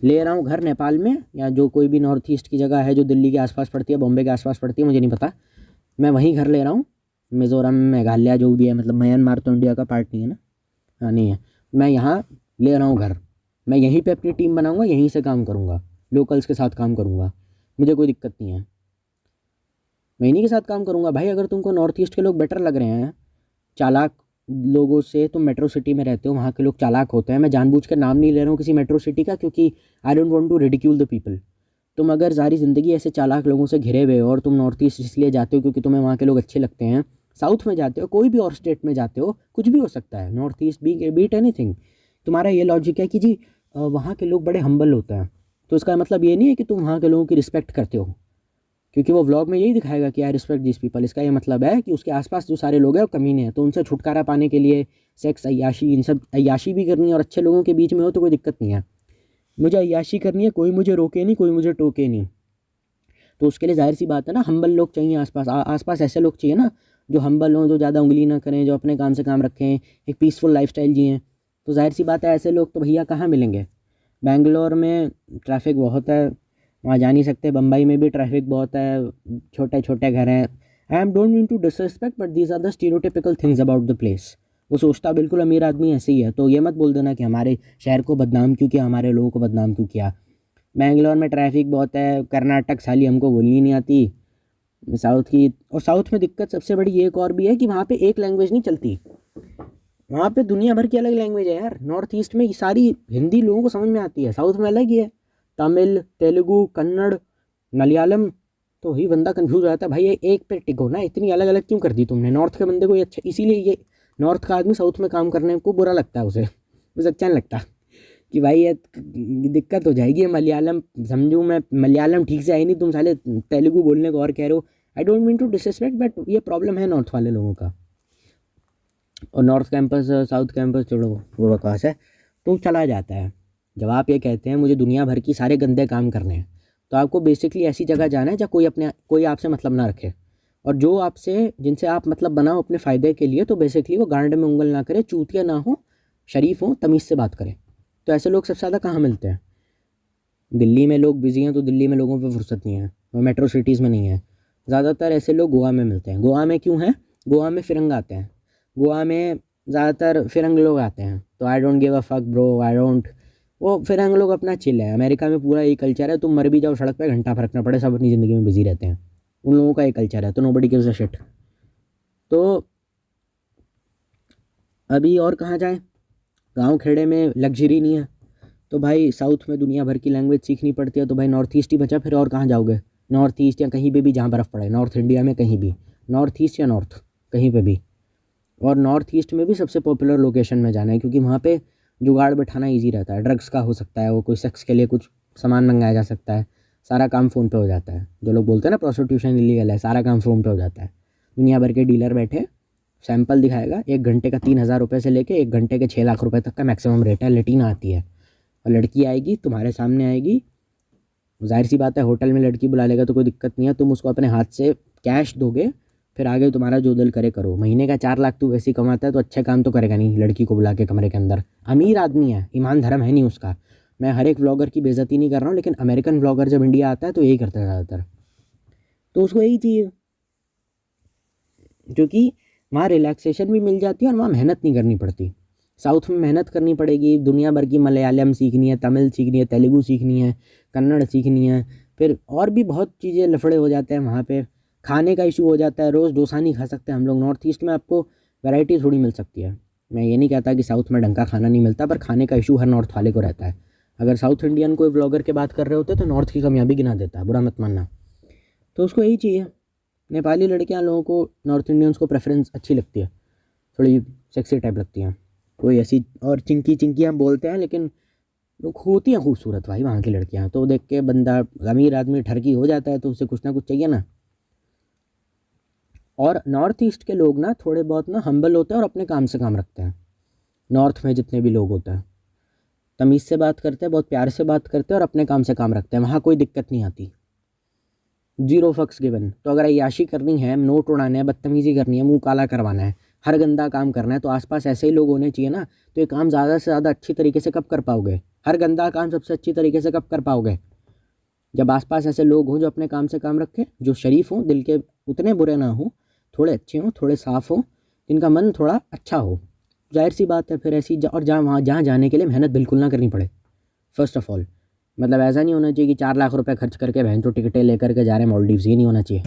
ले रहा हूँ घर नेपाल में, या जो कोई भी नॉर्थ ईस्ट की जगह है जो दिल्ली के आसपास पड़ती है, बॉम्बे के आसपास पड़ती है, मुझे नहीं पता, मैं वहीं घर ले रहा हूँ, मिज़ोरम, मेघालय, जो भी है, मतलब म्यांमार तो इंडिया का पार्ट नहीं है ना, हाँ नहीं है, मैं यहाँ ले रहा हूँ घर, मैं यहीं पे अपनी टीम बनाऊँगा, यहीं से काम करूँगा, लोकल्स के साथ काम करूँगा, मुझे कोई दिक्कत नहीं है, मैं इन्हीं के साथ काम करूँगा। भाई अगर तुमको नॉर्थ ईस्ट के लोग बेटर लग रहे हैं, चालाक लोगों से, तुम मेट्रो सिटी में रहते हो, वहाँ के लोग चालाक होते हैं, मैं जानबूझ कर नाम नहीं ले रहा हूँ किसी मेट्रो सिटी का, क्योंकि I don't want to ridicule the people. तुम अगर सारी ज़िंदगी ऐसे चालाक लोगों से घिरे हुए हो, और तुम नॉर्थ ईस्ट इसलिए जाते हो क्योंकि तुम्हें वहाँ के लोग अच्छे लगते हैं, साउथ में जाते हो, कोई भी और स्टेट में जाते हो, कुछ भी हो सकता है, नॉर्थ ईस्ट बीट एनीथिंग, तुम्हारा ये लॉजिक है कि जी वहाँ के लोग बड़े हम्बल होते हैं, तो इसका मतलब ये नहीं है कि तुम वहाँ के लोगों की रिस्पेक्ट करते हो। क्योंकि वो व्लॉग में यही दिखाएगा कि आई रिस्पेक्ट दिस पीपल। इसका ये मतलब है कि उसके आसपास जो सारे लोग हैं वो कमीने हैं, तो उनसे छुटकारा पाने के लिए सेक्स, अय्याशी, इन सब अय्याशी भी करनी है और अच्छे लोगों के बीच में हो तो कोई दिक्कत नहीं है। मुझे अय्याशी करनी है, कोई मुझे रोके नहीं, कोई मुझे टोके नहीं। तो उसके लिए जाहिर सी बात है ना, हम्बल लोग चाहिए आसपास। आसपास ऐसे लोग चाहिए ना जो हम्बल हों, जो ज़्यादा उंगली ना करें, जो अपने काम से काम रखें, एक पीसफुल लाइफस्टाइल जिएँ। तो जाहिर सी बात है ऐसे लोग तो भैया कहाँ मिलेंगे। बेंगलोर में ट्रैफिक बहुत है, वहाँ जा नहीं सकते। बम्बई में भी ट्रैफिक बहुत है, छोटे छोटे घर हैं। I am don't mean to disrespect but these are the stereotypical things about the place. वो सोचता बिल्कुल अमीर आदमी ऐसे ही है। तो ये मत बोल देना कि हमारे शहर को बदनाम क्यों किया, हमारे लोगों को बदनाम क्यों किया। बेंगलोर में ट्रैफिक बहुत है, कर्नाटक साली हमको बोलनी नहीं आती, साउथ की। और साउथ में दिक्कत सबसे बड़ी एक और भी है कि वहाँ पे एक लैंग्वेज नहीं चलती, वहाँ पे दुनिया भर की अलग लैंग्वेज है यार। नॉर्थ ईस्ट में सारी हिंदी लोगों को समझ में आती है, साउथ में अलग ही है। तमिल, तेलुगु, कन्नड़, मलयालम। तो वही बंदा कंफ्यूज हो जाता है, भाई ये एक पे टिको ना, इतनी अलग अलग क्यों कर दी तुमने। नॉर्थ के बंदे को ये अच्छा, इसीलिए ये नॉर्थ का आदमी साउथ में काम करने को बुरा लगता है उसे अच्छा नहीं लगता कि भाई ये दिक्कत हो जाएगी। मलयालम समझूँ मैं, मलयालम ठीक से आई नहीं, तुम साले तेलुगु बोलने को और कह रहे हो। I don't mean to disrespect but ये प्रॉब्लम है नॉर्थ वाले लोगों का। और नॉर्थ कैंपस साउथ कैंपस छोड़ो, वो बकवास है। तो चला जाता है। जब आप ये कहते हैं मुझे दुनिया भर की सारे गंदे काम करने हैं, तो आपको बेसिकली ऐसी जगह जाना है जहाँ कोई आपसे मतलब ना रखे, और जो आपसे जिनसे आप मतलब बनाओ अपने फ़ायदे के लिए, तो बेसिकली वो गांड में उंगल ना करे, चूतिया ना हो, शरीफ हो, तमीज़ से बात करें। तो ऐसे लोग सबसे ज़्यादा कहाँ मिलते हैं। दिल्ली में लोग बिजी हैं तो दिल्ली में लोगों पे फुर्सत नहीं है, वो मेट्रो सिटीज़ में नहीं है। ज़्यादातर ऐसे लोग गोवा में मिलते हैं। गोवा में क्यों हैं? गोवा में फिरंग आते हैं, गोवा में ज़्यादातर फिरंग लोग आते हैं। तो I don't give a fuck bro, I don't. वो फिरंग लोग अपना चिल है। अमेरिका में पूरा यही कल्चर है, तुम मर भी जाओ सड़क पे, घंटा फर्क ना पड़े, सब अपनी ज़िंदगी में बिजी रहते हैं। उन लोगों का एक कल्चर है, तो नोबडी गिव्स अ शिट। तो अभी और कहाँ जाएं, गांव खेड़े में लग्जरी नहीं है, तो भाई साउथ में दुनिया भर की लैंग्वेज सीखनी पड़ती है। तो भाई नॉर्थ ईस्ट ही बचा, फिर और कहाँ जाओगे। नॉर्थ ईस्ट या कहीं पे भी जहाँ बर्फ़ पड़े, नॉर्थ इंडिया में कहीं भी, नॉर्थ ईस्ट या नॉर्थ कहीं पे भी। और नॉर्थ ईस्ट में भी सबसे पॉपुलर लोकेशन में जाना है, क्योंकि वहाँ पे जुगाड़ बैठाना ईजी रहता है। ड्रग्स का हो सकता है, वो कोई सेक्स के लिए कुछ सामान मंगाया जा सकता है, सारा काम फ़ोन पे हो जाता है। जो लोग बोलते हैं ना प्रोस्टिट्यूशन इलीगल है, सारा काम फ़ोन पे हो जाता है। दुनिया भर के डीलर बैठे, सैंपल दिखाएगा, 1 घंटे का 3,000 रुपये से लेके 1 घंटे के 6 लाख रुपये तक का मैक्सिमम रेट है। लेटीन आती है और लड़की आएगी तुम्हारे सामने आएगी, जाहिर सी बात है होटल में लड़की बुला लेगा तो कोई दिक्कत नहीं है, तुम उसको अपने हाथ से कैश दोगे, फिर आगे तुम्हारा जो दिल करे करो। महीने का 4 लाख तू वैसे ही कमाता है तो अच्छे काम तो करेगा नहीं लड़की को बुला के कमरे के अंदर। अमीर आदमी है, ईमान धर्म है नहीं उसका। मैं हर एक व्लॉगर की बेइज्जती नहीं कर रहा हूँ, लेकिन अमेरिकन व्लॉगर जब इंडिया आता है तो यही करता है ज़्यादातर। तो उसको यही चाहिए, क्योंकि वहाँ रिलैक्सेशन भी मिल जाती है और वहाँ मेहनत नहीं करनी पड़ती। साउथ में मेहनत करनी पड़ेगी, दुनिया भर की मलयालम सीखनी है, तमिल सीखनी है, तेलुगु सीखनी है, कन्नड़ सीखनी है, फिर और भी बहुत चीज़ें लफड़े हो जाते हैं वहाँ पे। खाने का इशू हो जाता है, रोज़ डोसा नहीं खा सकते हम लोग। नॉर्थ ईस्ट में आपको वैरायटी थोड़ी मिल सकती है। मैं ये नहीं कहता कि साउथ में ढंग का खाना नहीं मिलता, पर खाने का इशू हर नॉर्थ वाले को रहता है। अगर साउथ इंडियन कोई व्लॉगर के बात कर रहे होते तो नॉर्थ की कामयाबी गिना देता है, बुरा मत मानना। तो उसको यही चाहिए। नेपाली लड़कियां लोगों को, नॉर्थ इंडियंस को प्रेफरेंस अच्छी लगती है, थोड़ी सेक्सी टाइप लगती हैं, कोई ऐसी। और चिंकी चिंकी हम बोलते हैं, लेकिन लोग होती हैं खूबसूरत भाई वहाँ की लड़कियाँ। तो देख के बंदा, अमीर आदमी ठरकी हो जाता है, तो उसे कुछ ना कुछ चाहिए ना। और नॉर्थ ईस्ट के लोग ना थोड़े बहुत ना हम्बल होते हैं और अपने काम से काम रखते हैं। नॉर्थ में जितने भी लोग होते हैं तमीज़ से बात करते हैं, बहुत प्यार से बात करते हैं और अपने काम से काम रखते हैं। वहाँ कोई दिक्कत नहीं आती, 0 फक्स गिवन। तो अगर अय्याशी करनी है, नोट उड़ाना है, बदतमीज़ी करनी है, मुंह काला करवाना है, हर गंदा काम करना है, तो आसपास ऐसे ही लोग होने चाहिए ना। तो ये काम ज़्यादा से ज़्यादा अच्छी तरीके से कब कर पाओगे? हर गंदा काम सबसे अच्छी तरीके से कब कर पाओगे? जब आसपास ऐसे लोग हों जो अपने काम से काम रखें, जो शरीफ हों, दिल के उतने बुरे ना हों, थोड़े अच्छे हों, थोड़े साफ़ हों, जिनका मन थोड़ा अच्छा हो। जाहिर सी बात है फिर ऐसी और जहाँ जाने के लिए मेहनत बिल्कुल ना करनी पड़े। फर्स्ट ऑफ ऑल मतलब ऐसा नहीं होना चाहिए कि 4 लाख रुपए खर्च करके बहन चो टिकटें लेकर के जा रहे हैं मालदीव्स। ये नहीं होना चाहिए।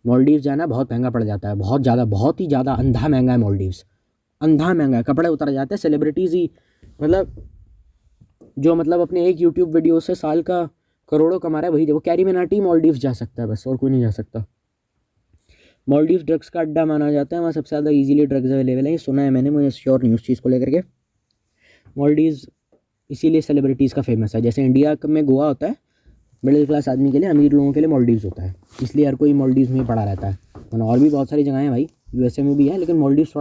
मालदीव्स जाना बहुत महंगा पड़ जाता है, बहुत ज़्यादा, बहुत ही ज़्यादा अंधा महंगा है मालदीव्स। अंधा महंगा है, कपड़े उतर जाते हैं। सेलिब्रिटीज़ ही मतलब जो मतलब अपने एक यूट्यूब वीडियो से साल का करोड़ों कमा रहा है, वही वो कैरी मिनाटी मालदीव्स जा सकता है बस, और कोई नहीं जा सकता। मालदीव्स ड्रग्स का अड्डा माना जाता है, वहाँ सबसे ज़्यादा ईजिली ड्रग्स अवेलेबल है, ये सुना है मैंने, मुझे श्योर नहीं उस चीज़ को लेकर के। मालदीव्स इसीलिए सेलिब्रिटीज़ का फेमस है। जैसे इंडिया में गोवा होता है, मिडिल क्लास आदमी के लिए, अमीर लोगों के लिए मालदीव्स होता है, इसलिए हर कोई मालदीव्स में ही पड़ा रहता है। और भी बहुत सारी जगह हैं भाई, यूएसए में भी है, लेकिन मालदीव्स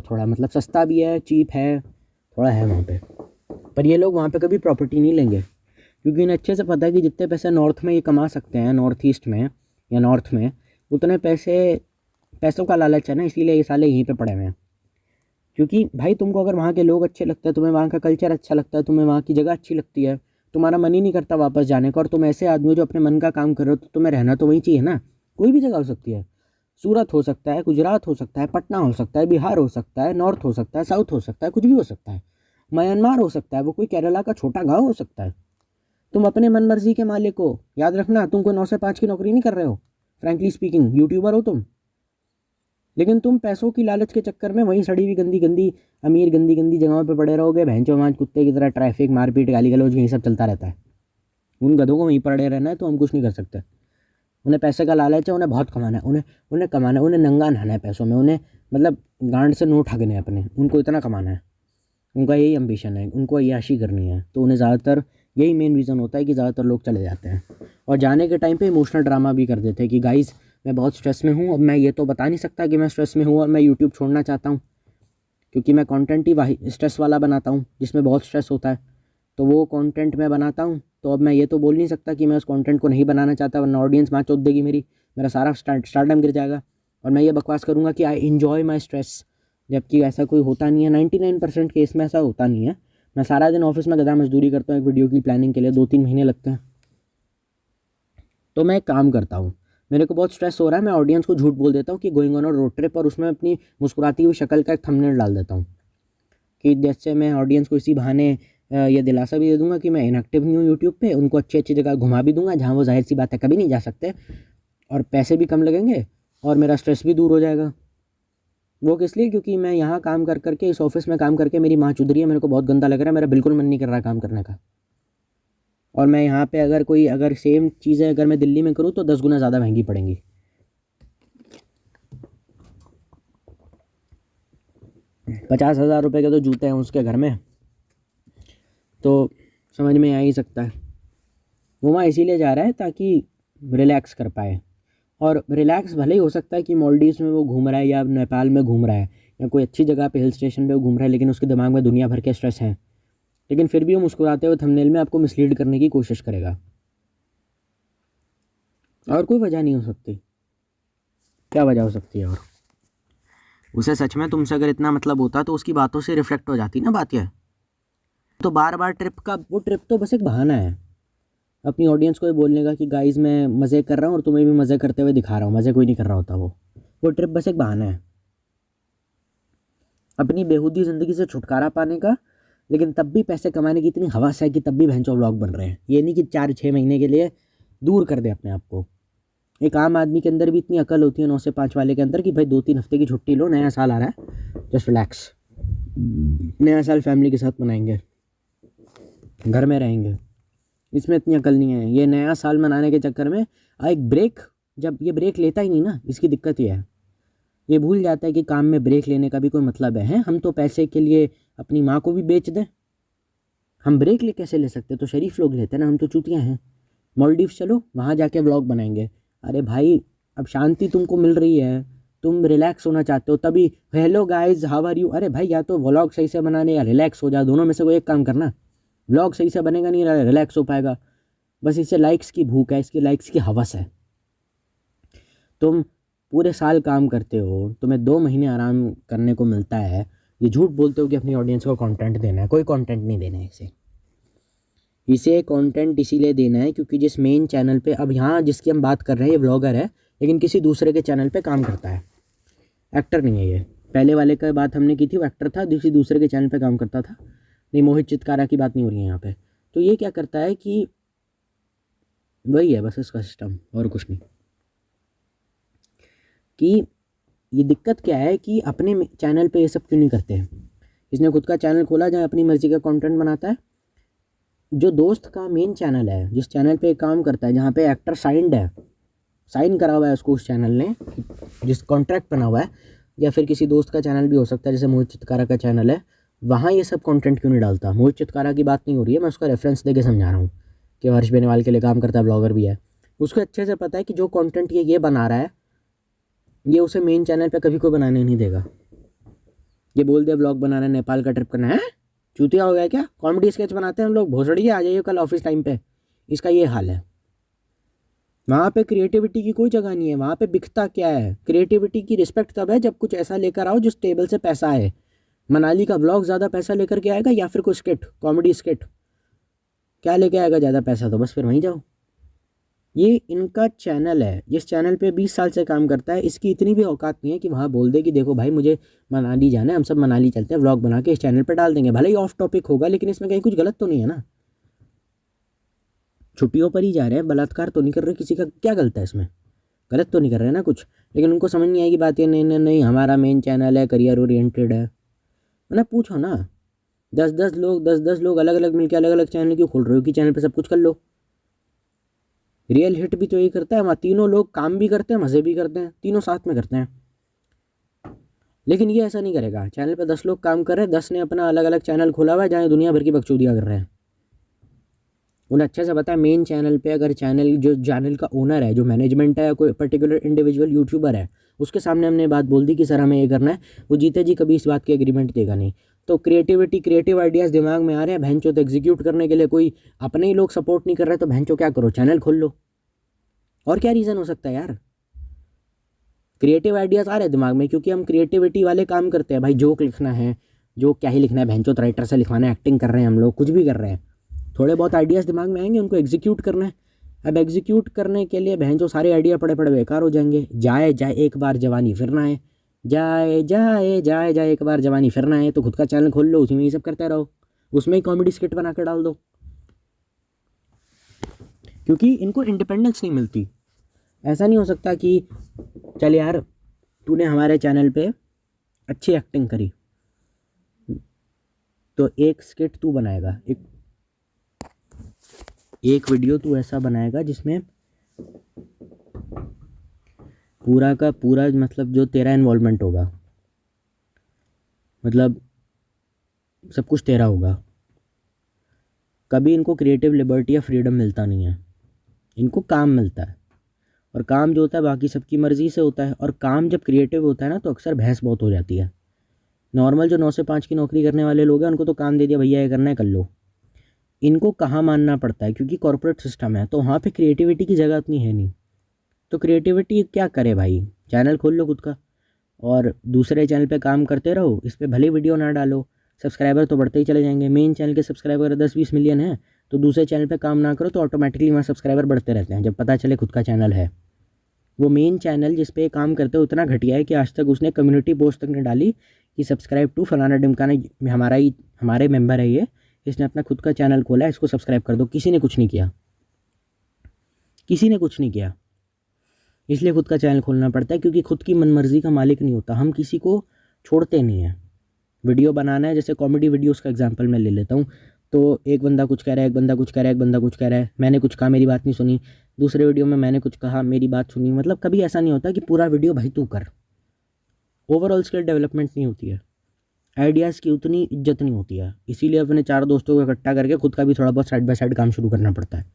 थोड़ा मतलब सस्ता भी है, चीप है, थोड़ा है वहाँ पे। पर ये लोग वहाँ पे कभी प्रॉपर्टी नहीं लेंगे, क्योंकि इन्हें अच्छे से पता है कि जितने पैसे नॉर्थ में ये कमा सकते हैं, नॉर्थ ईस्ट में या नॉर्थ में, उतने पैसों का लालच है ना, इसीलिए ये साले यहीं पे पड़े हुए हैं। क्योंकि भाई तुमको अगर वहाँ के लोग अच्छे लगते हैं, तुम्हें वहाँ का कल्चर अच्छा लगता है, तुम्हें वहाँ की जगह अच्छी लगती है, तुम्हारा मन ही नहीं करता वापस जाने का, और तुम ऐसे आदमी हो जो अपने मन का काम कर रहे हो, तो तुम्हें रहना तो वहीं चाहिए ना। कोई भी जगह हो सकती है, सूरत हो सकता है, गुजरात हो सकता है, पटना हो सकता है, बिहार हो सकता है, नॉर्थ हो सकता है, साउथ हो सकता है, कुछ भी हो सकता है, म्यांमार हो सकता है, वो कोई केरला का छोटा गाँव हो सकता है। तुम अपने मन मर्जी के मालिक हो, याद रखना। तुम कोई 9 से 5 की नौकरी नहीं कर रहे हो, फ्रैंकली स्पीकिंग, यूट्यूबर हो तुम, लेकिन तुम पैसों की लालच के चक्कर में वहीं सड़ी हुई गंदी गंदी अमीर गंदी गंदी जगहों पे पड़े रहोगे। भैंचो मांझ कुत्ते की तरह ट्रैफिक, मारपीट, गाली गलौज, यही सब चलता रहता है। उन गधों को वहीं पड़े रहना है, तो हम कुछ नहीं कर सकते। उन्हें पैसे का लालच है, उन्हें बहुत कमाना है, उन्हें कमाना है, उन्हें नंगा नहाना है पैसों में, उन्हें मतलब गांड से नोट ठगने हैं अपने, उनको इतना कमाना है, उनका यही एम्बिशन है, उनको अय्याशी करनी है। तो उन्हें ज़्यादातर यही मेन रीज़न होता है कि ज़्यादातर लोग चले जाते हैं, और जाने के टाइम पे इमोशनल ड्रामा भी कर देते हैं कि गाइस मैं बहुत स्ट्रेस में हूँ, अब मैं ये तो बता नहीं सकता कि मैं स्ट्रेस में हूँ और मैं यूट्यूब छोड़ना चाहता हूँ, क्योंकि मैं कंटेंट ही स्ट्रेस वाला बनाता हूँ जिसमें बहुत स्ट्रेस होता है, तो वो कंटेंट मैं बनाता हूँ। तो अब मैं ये तो बोल नहीं सकता कि मैं उस कंटेंट को नहीं बनाना चाहता, वरना ऑडियंस माँ चोद देगी मेरा सारा स्टारडम गिर जाएगा, और मैं ये बकवास करूँगा कि आई इन्जॉय माई स्ट्रेस, जबकि ऐसा कोई होता नहीं है। 99% केस में ऐसा होता नहीं है। मैं सारा दिन ऑफिस में गधा मजदूरी करता हूँ एक वीडियो की प्लानिंग के लिए, 2-3 महीने लगते हैं। तो मैं एक काम करता हूँ, मेरे को बहुत स्ट्रेस हो रहा है, मैं ऑडियंस को झूठ बोल देता हूँ कि going on a road trip, और उसमें अपनी मुस्कुराती हुई शक्ल का एक थंबनेल डाल देता हूँ, कि जैसे मैं ऑडियंस को इसी बहाने ये दिलासा भी दे दूंगा कि मैं इनएक्टिव नहीं हूँ यूट्यूब पे, उनको अच्छी अच्छी जगह घुमा भी दूंगा जहाँ वो जाहिर सी बात है कभी नहीं जा सकते, और पैसे भी कम लगेंगे और मेरा स्ट्रेस भी दूर हो जाएगा। वो किस लिए? क्योंकि मैं यहाँ काम कर करके, इस ऑफिस में काम करके मेरी माँ चुद रही है, मेरे को बहुत गंदा लग रहा है, मेरा बिल्कुल मन नहीं कर रहा काम करने का। और मैं यहाँ पे अगर सेम चीज़ें अगर मैं दिल्ली में करूँ तो 10 गुना ज़्यादा महंगी पड़ेंगी। ₹50,000 के तो जूते हैं उसके घर में, तो समझ में आ ही सकता है। वो वहाँ इसीलिए जा रहा है ताकि रिलैक्स कर पाए, और रिलैक्स भले ही हो सकता है कि मालदीव्स में वो घूम रहा है या नेपाल में घूम रहा है या कोई अच्छी जगह पे हिल स्टेशन पे वो घूम रहा है, लेकिन उसके दिमाग में दुनिया भर के स्ट्रेस हैं, लेकिन फिर भी वो मुस्कुराते हुए थंबनेल में आपको मिसलीड करने की कोशिश करेगा, और कोई वजह नहीं हो सकती। क्या वजह हो सकती है? और उसे सच में तुमसे अगर इतना मतलब होता तो उसकी बातों से रिफ्लेक्ट हो जाती ना बात। यह तो बार बार वो ट्रिप तो बस एक बहाना है अपनी ऑडियंस को ये बोलने का कि गाइस मैं मज़े कर रहा हूँ और तुम्हें भी मज़े करते हुए दिखा रहा हूँ। मज़े कोई नहीं कर रहा होता, वो ट्रिप बस एक बहाना है अपनी बेहूदी ज़िंदगी से छुटकारा पाने का। लेकिन तब भी पैसे कमाने की इतनी हवस है कि तब भी भैंचो व्लॉग बन रहे हैं। ये नहीं कि 4-6 महीने के लिए दूर कर दे अपने आप को। एक आम आदमी के अंदर भी इतनी अकल होती है 9 से 5 वाले के अंदर कि भाई 2-3 हफ्ते की छुट्टी लो, नया साल आ रहा है, जस्ट रिलैक्स, नया साल फैमिली के साथ मनाएंगे, घर में रहेंगे। इसमें इतनी अकल नहीं है। ये नया साल मनाने के चक्कर में एक ब्रेक, जब ये ब्रेक लेता ही नहीं ना, इसकी दिक्कत ये है। ये भूल जाता है कि काम में ब्रेक लेने का भी कोई मतलब है। हम तो पैसे के लिए अपनी माँ को भी बेच दें, हम ब्रेक ले कैसे ले सकते? तो शरीफ लोग लेते हैं ना, हम तो चूतियाँ हैं। मालदीव्स चलो, वहाँ जाके व्लॉग बनाएंगे। अरे भाई अब शांति तुमको मिल रही है, तुम रिलैक्स होना चाहते हो, तभी hello guys how are you. अरे भाई या तो व्लॉग सही से बनाने या रिलैक्स हो जा, दोनों में से कोई एक काम करना। व्लॉग सही से बनेगा नहीं, रिलैक्स हो पाएगा। बस इससे लाइक्स की भूख है, इसकी लाइक्स की हवस है। तुम पूरे साल काम करते हो, तुम्हें 2 महीने आराम करने को मिलता है, ये झूठ बोलते हो कि अपनी ऑडियंस को कंटेंट देना है। कोई कंटेंट नहीं देना है इसे कंटेंट इसीलिए देना है क्योंकि जिस मेन चैनल पे अब यहाँ जिसकी हम बात कर रहे हैं ये व्लॉगर है, लेकिन किसी दूसरे के चैनल पे काम करता है, एक्टर नहीं है ये। पहले वाले का बात हमने की थी, वो एक्टर था, किसी दूसरे के चैनल पे काम करता था। नहीं, मोहित चितकारा की बात नहीं हो रही है यहाँ पे। तो ये क्या करता है कि वही है बस इसका सिस्टम, और कुछ नहीं। कि ये दिक्कत क्या है कि अपने चैनल पे ये सब क्यों नहीं करते हैं। इसने खुद का चैनल खोला जहाँ अपनी मर्जी का कंटेंट बनाता है। जो दोस्त का मेन चैनल है, जिस चैनल पे काम करता है, जहाँ पे एक्टर साइन करा हुआ है उसको उस चैनल ने, जिस कॉन्ट्रैक्ट बना हुआ है, या फिर किसी दोस्त का चैनल भी हो सकता है जैसे मोहित चितकारा का चैनल है, वहाँ ये सब कंटेंट क्यों नहीं डालता। मोहित चितकारा की बात नहीं हो रही है, मैं उसका रेफरेंस देके समझा रहा हूँ कि हर्ष बेनीवाल के लिए काम करता है, ब्लॉगर भी है, उसको अच्छे से पता है कि जो कंटेंट ये बना रहा है ये उसे मेन चैनल पे कभी कोई बनाने नहीं देगा। ये बोल दिया ब्लॉग बनाना है, नेपाल का ट्रिप करना है, चूतिया हो गया क्या? कॉमेडी स्केच बनाते हैं हम लोग, भोसड़ी आ जाइए कल ऑफिस टाइम पे। इसका ये हाल है। वहाँ पे क्रिएटिविटी की कोई जगह नहीं है। वहाँ पे बिकता क्या है? क्रिएटिविटी की रिस्पेक्ट तब है जब कुछ ऐसा लेकर आओ जिस टेबल से पैसा आए। मनाली का ब्लॉग ज़्यादा पैसा लेकर के आएगा या फिर कोई स्किट, कॉमेडी स्किट क्या लेके आएगा ज़्यादा पैसा? तो बस फिर वहीं जाओ। ये इनका चैनल है, जिस चैनल पे 20 साल से काम करता है, इसकी इतनी भी औकात नहीं है कि वहाँ बोल दे कि देखो भाई मुझे मनाली जाना है, हम सब मनाली चलते हैं, व्लॉग बना के इस चैनल पे डाल देंगे। भले ही ऑफ टॉपिक होगा लेकिन इसमें कहीं कुछ गलत तो नहीं है ना। छुट्टियों पर ही जा रहे हैं, बलात्कार तो नहीं कर रहे, किसी का क्या गलत है इसमें? गलत तो नहीं कर रहे हैं ना कुछ। लेकिन उनको समझ नहीं आएगी बात, ये नहीं नहीं नहीं हमारा मेन चैनल है, करियर ओरिएंटेड है। मतलब पूछो ना, 10 लोग अलग अलग मिलकर अलग अलग चैनल क्यों खोल रहे हो कि चैनल पे सब कुछ कर लो। रियल हिट भी तो यही करता है, वहाँ तीनों लोग काम भी करते हैं, मज़े भी करते हैं, तीनों साथ में करते हैं। लेकिन ये ऐसा नहीं करेगा। चैनल पे 10 लोग काम कर रहे हैं, 10 ने अपना अलग अलग चैनल खोला हुआ है जहाँ दुनिया भर की बकचोदियाँ कर रहे हैं। उन्हें अच्छे से पता है मेन चैनल पे अगर चैनल का ओनर है, जो मैनेजमेंट है, कोई पर्टिकुलर इंडिविजुअल यूट्यूबर है, उसके सामने हमने बात बोल दी कि सर हमें ये करना है, वो जीते जी कभी इस बात की एग्रीमेंट देगा नहीं। तो क्रिएटिव आइडियाज़ दिमाग में आ रहे हैं, भैंचो तो एग्जीक्यूट करने के लिए कोई अपने ही लोग सपोर्ट नहीं कर रहे, तो भैंचो क्या करो, चैनल खोल लो। और क्या रीज़न हो सकता है यार? क्रिएटिव आइडियाज़ आ रहे हैं दिमाग में क्योंकि हम क्रिएटिविटी वाले काम करते हैं भाई। जोक लिखना है, जोक क्या ही लिखना है, भैंचो राइटर से लिखवाना है, एक्टिंग कर रहे हैं हम लोग, कुछ भी कर रहे हैं, थोड़े बहुत आइडियाज़ दिमाग में आएंगे, उनको एग्जीक्यूट करना है। अब एग्जीक्यूट करने के लिए भैंचो सारे आइडिया पड़े पड़े बेकार हो जाएंगे। जाए जाए एक बार जवानी फिर ना आए, जाए जाए जाए जाए एक बार जवानी फिर ना आए। तो खुद का चैनल खोल लो, उसी में ये सब करते रहो, उसमें ही कॉमेडी स्किट बना कर डाल दो। क्योंकि इनको इंडिपेंडेंस नहीं मिलती। ऐसा नहीं हो सकता कि चल यार तूने हमारे चैनल पे अच्छी एक्टिंग करी तो एक स्किट तू बनाएगा, एक वीडियो तू ऐसा बनाएगा जिसमें पूरा का पूरा मतलब जो तेरा इन्वॉल्वमेंट होगा, मतलब सब कुछ तेरा होगा। कभी इनको क्रिएटिव लिबर्टी या फ्रीडम मिलता नहीं है, इनको काम मिलता है। और काम जो होता है बाकी सबकी मर्ज़ी से होता है। और काम जब क्रिएटिव होता है ना तो अक्सर बहस बहुत हो जाती है। नॉर्मल जो 9 से 5 की नौकरी करने वाले लोग हैं उनको तो काम दे दिया, भैया ये करना है कर लो। इनको कहाँ मानना पड़ता है क्योंकि कॉर्पोरेट सिस्टम है, तो वहाँ पे क्रिएटिविटी की जगह उतनी है नहीं। तो क्रिएटिविटी क्या करे भाई, चैनल खोल लो खुद का और दूसरे चैनल पे काम करते रहो। इस पर भले वीडियो ना डालो, सब्सक्राइबर तो बढ़ते ही चले जाएंगे। मेन चैनल के सब्सक्राइबर 10-20 मिलियन है, तो दूसरे चैनल पे काम ना करो तो ऑटोमेटिकली वहाँ सब्सक्राइबर बढ़ते रहते हैं जब पता चले खुद का चैनल है। वो मेन चैनल जिस पे काम करते हो उतना घटिया है कि आज तक उसने कम्युनिटी पोस्ट तक नहीं डाली कि सब्सक्राइब टू फलाना ढिमकाना, हमारे मेंबर है ये, इसने अपना खुद का चैनल खोला है, इसको सब्सक्राइब कर दो। किसी ने कुछ नहीं किया, किसी ने कुछ नहीं किया। इसलिए खुद का चैनल खोलना पड़ता है क्योंकि खुद की मनमर्जी का मालिक नहीं होता। हम किसी को छोड़ते नहीं हैं। वीडियो बनाना है, जैसे कॉमेडी वीडियोस का एग्जांपल मैं ले लेता हूँ, तो एक बंदा कुछ कह रहा है, एक बंदा कुछ कह रहा है, एक बंदा कुछ कह रहा है, मैंने कुछ कहा मेरी बात नहीं सुनी, दूसरे वीडियो में मैंने कुछ कहा मेरी बात सुनी। मतलब कभी ऐसा नहीं होता कि पूरा वीडियो भाई तू कर। ओवरऑल स्किल डेवलपमेंट नहीं होती है, आइडियाज़ की उतनी इज्जत नहीं होती है। इसीलिए अपने 4 दोस्तों को इकट्ठा करके खुद का भी थोड़ा बहुत साइड बाय साइड काम शुरू करना पड़ता है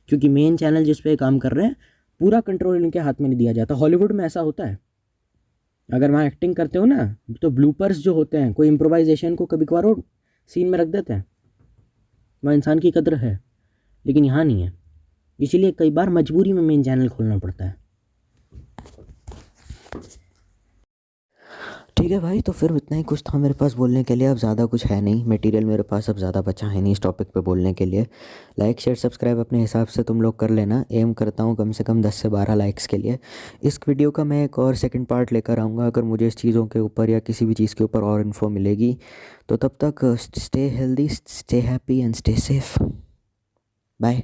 क्योंकि मेन चैनल जिस पे काम कर रहे हैं पूरा कंट्रोल इनके हाथ में नहीं दिया जाता। हॉलीवुड में ऐसा होता है, अगर वहाँ एक्टिंग करते हो ना तो ब्लूपर्स जो होते हैं, कोई इम्प्रोवाइजेशन को कभी कभार वो सीन में रख देते हैं, वहाँ इंसान की कद्र है। लेकिन यहाँ नहीं है, इसीलिए कई बार मजबूरी में मेन चैनल खोलना पड़ता है। ठीक है भाई, तो फिर इतना ही कुछ था मेरे पास बोलने के लिए। अब ज़्यादा कुछ है नहीं, मटेरियल मेरे पास अब ज़्यादा बचा है नहीं इस टॉपिक पे बोलने के लिए। लाइक शेयर सब्सक्राइब अपने हिसाब से तुम लोग कर लेना। एम करता हूँ कम से कम 10 से 12 लाइक्स के लिए। इस वीडियो का मैं एक और सेकंड पार्ट लेकर आऊँगा अगर मुझे इस चीज़ों के ऊपर या किसी भी चीज़ के ऊपर और इन्फो मिलेगी। तो तब तक stay healthy, stay happy and stay safe. Bye.